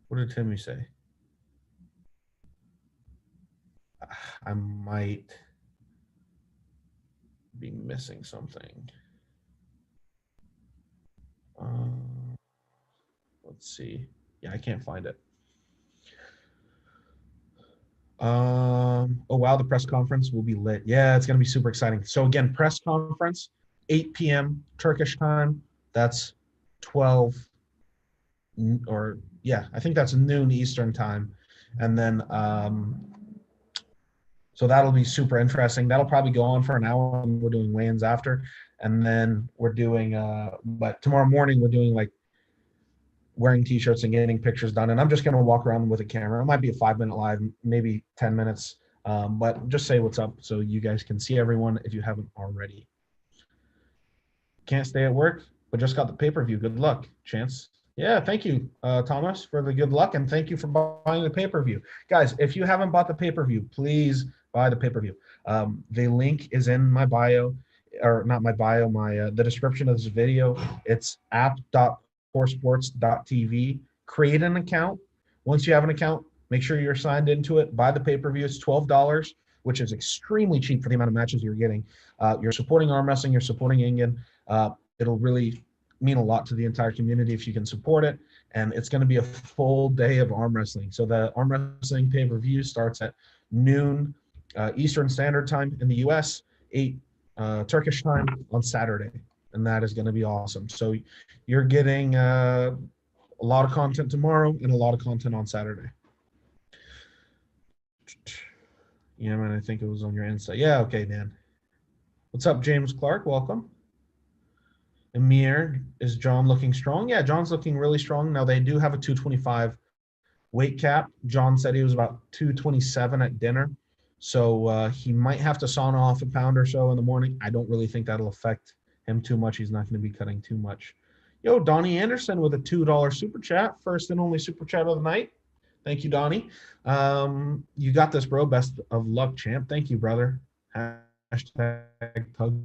What did Timmy say? I might be missing something. Let's see. Yeah, I can't find it. Oh wow, the press conference will be lit. Yeah, it's gonna be super exciting. So again, press conference, 8 p.m. Turkish time. That's 12 or yeah, I think that's noon Eastern time. And then so that'll be super interesting. That'll probably go on for an hour, and we're doing weigh-ins after. And then we're doing but tomorrow morning we're doing like wearing t-shirts and getting pictures done. And I'm just going to walk around with a camera. It might be a 5-minute live, maybe 10 minutes. But just say what's up so you guys can see everyone if you haven't already. Can't stay at work, but just got the pay-per-view. Good luck, Chance. Yeah, thank you, Thomas, for the good luck. And thank you for buying the pay-per-view. Guys, if you haven't bought the pay-per-view, please buy the pay-per-view. The link is in my bio, or not my bio, the description of this video. It's app.coresports.tv. Create an account. Once you have an account, make sure you're signed into it. Buy the pay-per-view. It's $12, which is extremely cheap for the amount of matches you're getting. You're supporting arm wrestling. You're supporting Engin. It'll really mean a lot to the entire community if you can support it. And it's going to be a full day of arm wrestling. So the arm wrestling pay-per-view starts at noon Eastern Standard Time in the US, 8 Turkish time on Saturday. And that is going to be awesome. So you're getting a lot of content tomorrow and a lot of content on Saturday. Yeah, man, I think it was on your Insta. Yeah, okay, Dan. What's up, James Clark? Welcome. Amir, is John looking strong? Yeah, John's looking really strong. Now, they do have a 225 weight cap. John said he was about 227 at dinner. So he might have to sauna off a pound or so in the morning. I don't really think that'll affect him too much. He's not going to be cutting too much. Yo, Donnie Anderson with a $2 super chat. First and only super chat of the night. Thank you, Donnie. You got this, bro. Best of luck, champ. Thank you, brother. Hashtag tug.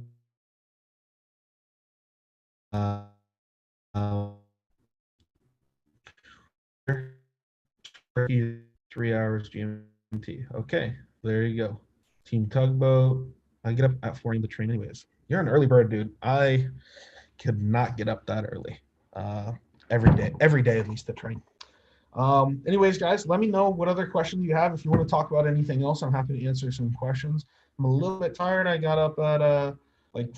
3 hours GMT. Okay, there you go. Team Tugboat. I get up at 4 a.m. to train anyways. You're an early bird, dude. I could not get up that early. Every day at least to train. Anyways, guys, let me know what other questions you have. If you want to talk about anything else, I'm happy to answer some questions. I'm a little bit tired. I got up at like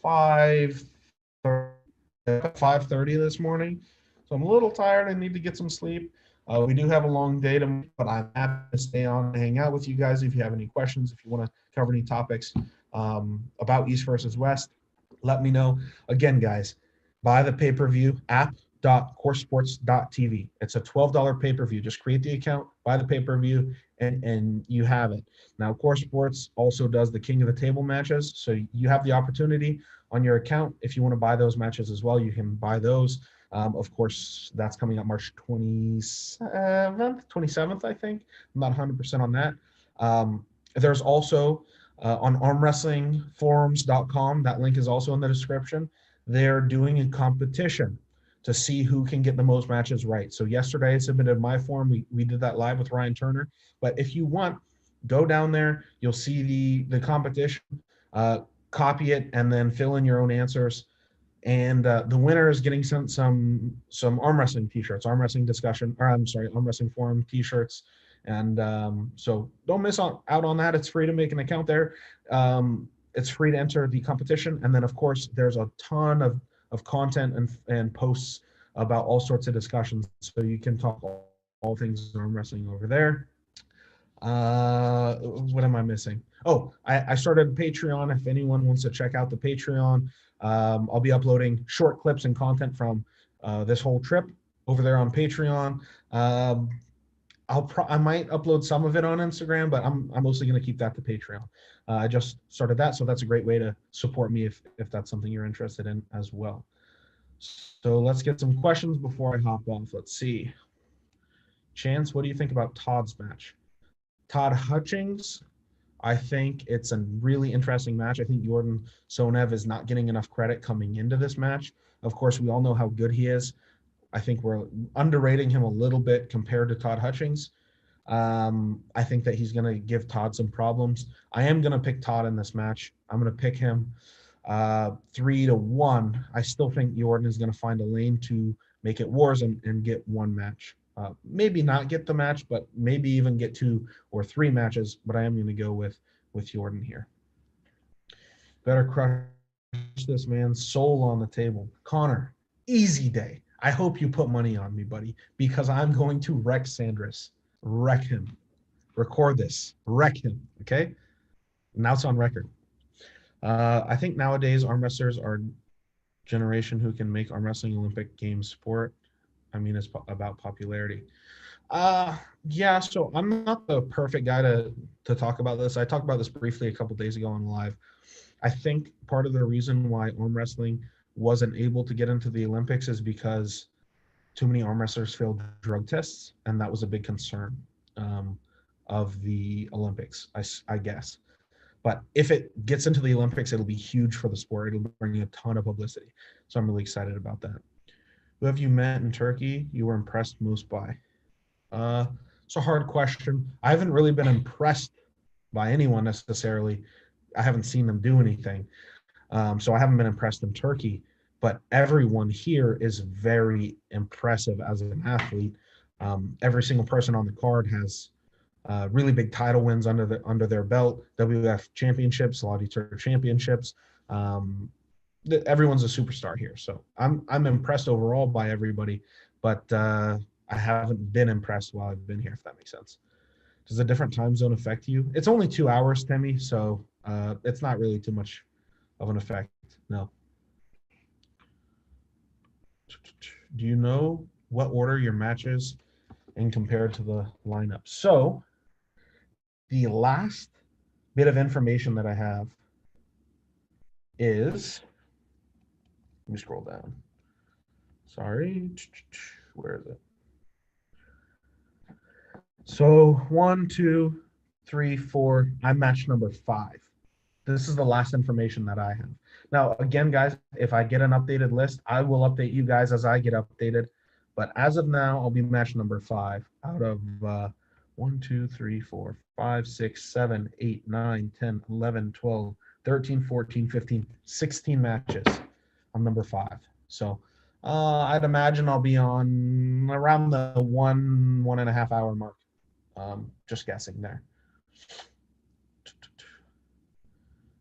5:30 this morning, so I'm a little tired. I need to get some sleep. We do have a long day tomorrow, but I'm happy to stay on and hang out with you guys. If you have any questions, if you want to cover any topics about East versus West, let me know. Again, guys, buy the pay-per-view app.coresports.tv. It's a $12 pay-per-view. Just create the account, buy the pay-per-view, and you have it. Now, Core Sports also does the King of the Table matches, so you have the opportunity on your account. If you want to buy those matches as well, you can buy those. Of course, that's coming up March 27th, I think. I'm not 100% on that. There's also on armwrestlingforums.com, that link is also in the description. They're doing a competition to see who can get the most matches right. So yesterday I submitted my form. We did that live with Ryan Turner. But if you want, go down there. You'll see the competition. Copy it and then fill in your own answers. And the winner is getting some arm wrestling t-shirts, arm wrestling discussion, or I'm sorry, arm wrestling forum t-shirts. And so don't miss out on that. It's free to make an account there. It's free to enter the competition. And then, of course, there's a ton of content and posts about all sorts of discussions. So you can talk all things arm wrestling over there. What am I missing? Oh, I started Patreon. If anyone wants to check out the Patreon, I'll be uploading short clips and content from this whole trip over there on Patreon. I might upload some of it on Instagram, but I'm mostly going to keep that to Patreon. I just started that, so that's a great way to support me if that's something you're interested in as well. So let's get some questions before I hop off. Let's see. Chance, what do you think about Todd's match? Todd Hutchings, I think it's a really interesting match. I think Jordan Sonev is not getting enough credit coming into this match. Of course, we all know how good he is. I think we're underrating him a little bit compared to Todd Hutchings. I think that he's going to give Todd some problems. I am going to pick Todd in this match. I'm going to pick him 3-1. I still think Jordan is going to find a lane to make it wars and get one match. Maybe not get the match, but maybe even get 2 or 3 matches. But I am going to go with Jordan here. Better crush this man's soul on the table. Connor, easy day. I hope you put money on me, buddy, because I'm going to wreck Sandris. Wreck him. Record this. Wreck him. Okay? Now it's on record. I think nowadays arm wrestlers are generation who can make arm wrestling Olympic Games sport. I mean, it's about popularity. Yeah, so I'm not the perfect guy to talk about this. I talked about this briefly a couple days ago on live. I think part of the reason why arm wrestling wasn't able to get into the Olympics is because too many arm wrestlers failed drug tests, and that was a big concern of the Olympics, I guess. But if it gets into the Olympics, it'll be huge for the sport. It'll bring a ton of publicity. So I'm really excited about that. Who have you met in Turkey you were impressed most by? It's a hard question. I haven't really been impressed by anyone necessarily. I haven't seen them do anything. So I haven't been impressed in Turkey. But everyone here is very impressive as an athlete. Every single person on the card has really big title wins under their belt, WF championships, Lottie Tour championships. Everyone's a superstar here. So I'm impressed overall by everybody, but I haven't been impressed while I've been here, if that makes sense. Does a different time zone affect you? It's only 2 hours, Timmy, so it's not really too much of an effect, no. Do you know what order your matches in compared to the lineup? So the last bit of information that I have is, let me scroll down. Sorry, where is it? So 1, 2, 3, 4, I'm match number 5. This is the last information that I have. Now, again, guys, if I get an updated list, I will update you guys as I get updated. But as of now, I'll be match number 5 out of 1, 2, 3, 4, 5, 6, 7, 8, 9, 10, 11, 12, 13, 14, 15, 16 matches. I'm number 5. So I'd imagine I'll be on around the 1.5 hour mark. Just guessing there.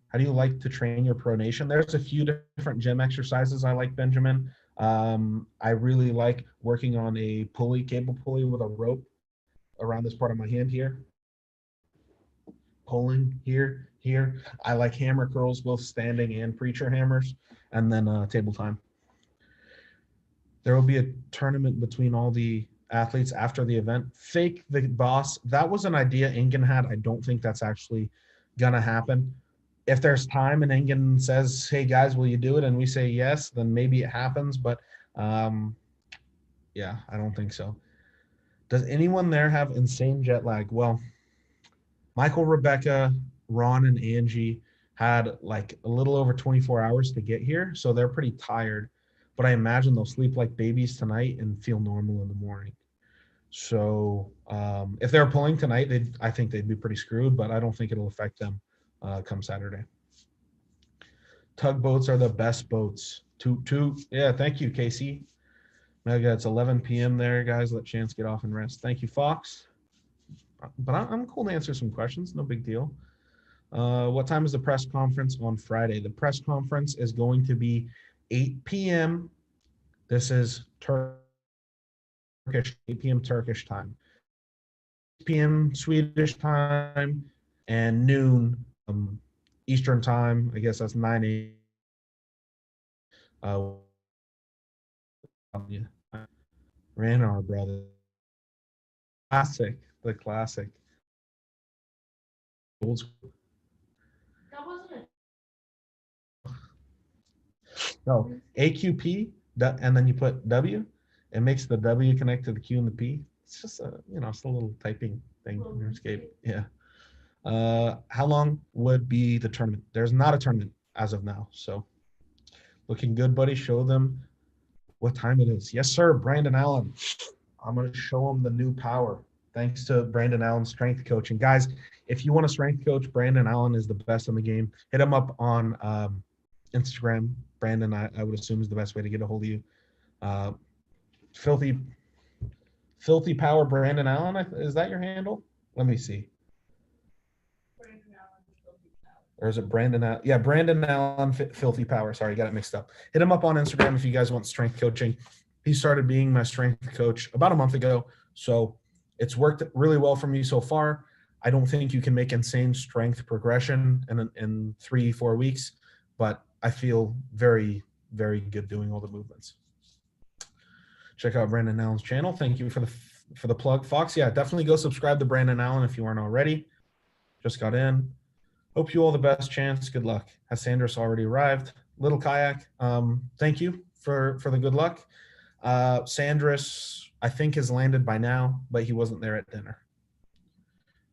How do you like to train your pronation? There's a few different gym exercises I like, Benjamin. I really like working on a pulley, cable pulley with a rope around this part of my hand here. Pulling here. I like hammer curls, both standing and preacher hammers, and then table time. There will be a tournament between all the athletes after the event. Fake the boss. That was an idea Engin had. I don't think that's actually gonna happen. if there's time and Engin says, hey guys, will you do it? And we say yes, then maybe it happens. But yeah, I don't think so. Does anyone there have insane jet lag? Well, Michael, Rebecca, Ron, and Angie had like a little over 24 hours to get here. So they're pretty tired. But I imagine they'll sleep like babies tonight and feel normal in the morning. So if they're pulling tonight, I think they'd be pretty screwed, but I don't think it'll affect them come Saturday. Tugboats are the best boats. Yeah, thank you, Casey. Mega, it's 11 p.m. there, guys. Let Chance get off and rest. Thank you, Fox. But I'm cool to answer some questions. No big deal. What time is the press conference on Friday? The press conference is going to be 8 p.m. This is Turkish, 8 p.m. Turkish time. 6 p.m. Swedish time and noon Eastern time. I guess that's 9 a.m. Ran our brother. Classic. The classic. Old school. That wasn't a. No, AQP, and then you put W. It makes the W connect to the Q and the P. It's just it's a little typing thing in Escape. Yeah. How long would be the tournament? There's not a tournament as of now. So looking good, buddy. Show them what time it is. Yes, sir. Brandon Allen. I'm going to show them the new power. Thanks to Brandon Allen's strength coaching. Guys, if you want a strength coach, Brandon Allen is the best in the game. Hit him up on Instagram. Brandon, I would assume, is the best way to get a hold of you. Filthy Power Brandon Allen. Is that your handle? Let me see. Or is it Brandon Allen? Yeah, Brandon Allen, Filthy Power. Sorry, got it mixed up. Hit him up on Instagram if you guys want strength coaching. He started being my strength coach about a month ago. So it's worked really well for me so far. I don't think you can make insane strength progression in 3-4 weeks, but I feel very, very good doing all the movements. Check out Brandon Allen's channel. Thank you for the plug, Fox. Yeah, definitely go subscribe to Brandon Allen if you aren't already. Just got in. Hope you all the best, Chance. Good luck. Has Sanders already arrived? Little Kayak, thank you for the good luck. Sanders, I think, has landed by now, but he wasn't there at dinner.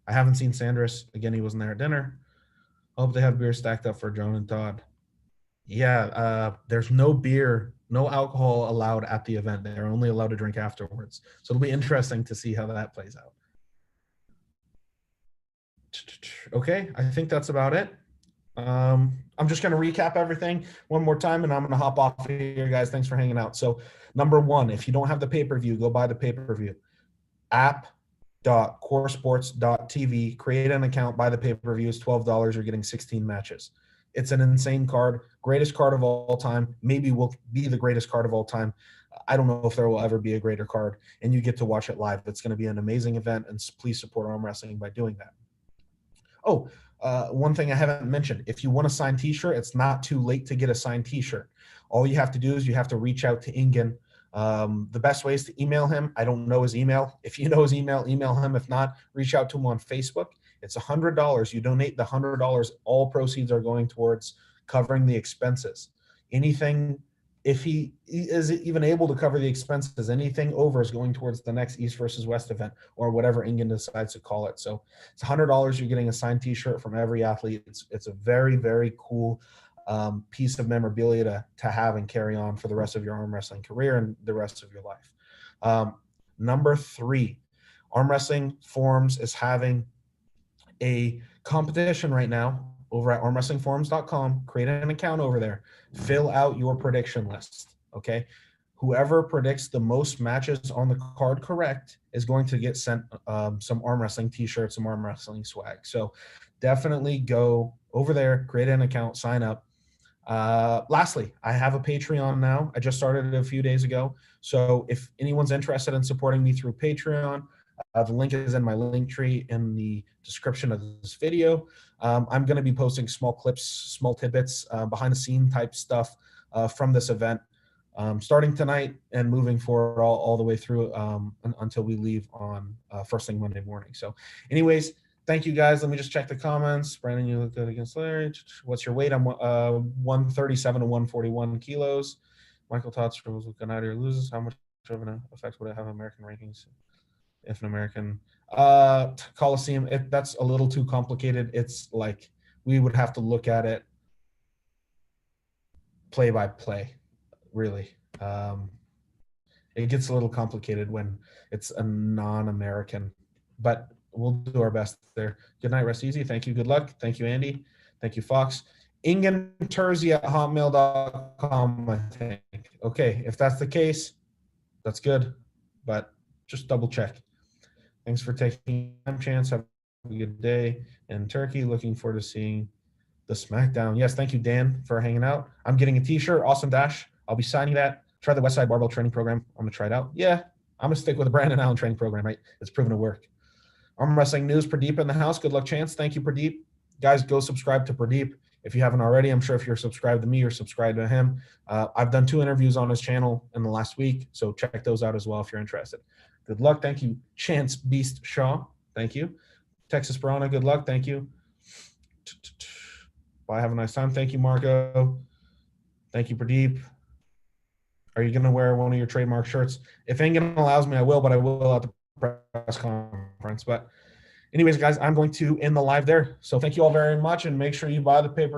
I haven't seen Sanders. Again, he wasn't there at dinner. I hope they have beer stacked up for John and Todd. Yeah, there's no beer, no alcohol allowed at the event. They're only allowed to drink afterwards. So it'll be interesting to see how that plays out. Okay, I think that's about it. I'm just going to recap everything one more time, and I'm going to hop off here, guys. Thanks for hanging out. So, number one, if you don't have the pay-per-view, go buy the pay-per-view. App.coresports.tv. Create an account, buy the pay-per-view. It's $12. You're getting 16 matches. It's an insane card. Greatest card of all time. Maybe will be the greatest card of all time. I don't know if there will ever be a greater card, and you get to watch it live. It's going to be an amazing event, and please support arm wrestling by doing that. Oh, one thing I haven't mentioned, if you want a signed t-shirt, it's not too late to get a signed t-shirt. All you have to do is you have to reach out to Engin. The best way is to email him. I don't know his email. If you know his email him. If not, reach out to him on Facebook. It's $100. You donate the $100. All proceeds are going towards covering the expenses. Anything, if he is even able to cover the expenses, anything over is going towards the next East versus West event or whatever Engin decides to call it. So it's $100. You're getting a signed t-shirt from every athlete. It's a very, very cool piece of memorabilia to have and carry on for the rest of your arm wrestling career and the rest of your life. Number 3, Arm Wrestling Forums is having a competition right now over at armwrestlingforums.com. Create an account over there. Fill out your prediction list, okay? Whoever predicts the most matches on the card correct is going to get sent some arm wrestling t-shirts, some arm wrestling swag. So definitely go over there, create an account, sign up. Lastly, I have a Patreon now. I just started it a few days ago. So if anyone's interested in supporting me through Patreon, the link is in my link tree in the description of this video. I'm going to be posting small clips, small tidbits, behind the scene type stuff from this event, starting tonight and moving forward all the way through until we leave on first thing Monday morning. So anyways, Thank you, guys. Let me just check the comments. Brandon, you look good against Larry. What's your weight? I'm 137 to 141 kilos. Michael Todd struggles with Gennady or loses. How much of an effect would it have on American rankings? If an American Coliseum, that's a little too complicated. It's like we would have to look at it play by play, really. It gets a little complicated when it's a non-American, but we'll do our best there. Good night, rest easy. Thank you. Good luck. Thank you, Andy. Thank you, Fox. Engin Terzi at hotmail.com, I think. Okay, if that's the case, that's good, but just double check. Thanks for taking time, Chance. Have a good day in Turkey. Looking forward to seeing the SmackDown. Yes, thank you, Dan, for hanging out. I'm getting a t-shirt. Awesome Dash. I'll be signing that. Try the Westside Barbell training program. I'm going to try it out. Yeah, I'm going to stick with the Brandon Allen training program, right? It's proven to work. Arm Wrestling News, Pradeep in the house. Good luck, Chance. Thank you, Pradeep. Guys, go subscribe to Pradeep. If you haven't already, I'm sure if you're subscribed to me, you're subscribed to him. I've done 2 interviews on his channel in the last week, so check those out as well if you're interested. Good luck. Thank you, Chance Beast Shaw. Thank you. Texas Brana, good luck. Thank you. Bye. Have a nice time. Thank you, Marco. Thank you, Pradeep. Are you going to wear one of your trademark shirts? If Engin allows me, I will, but I will at the press conference. But anyways, guys, I'm going to end the live there. So thank you all very much, and make sure you buy the paper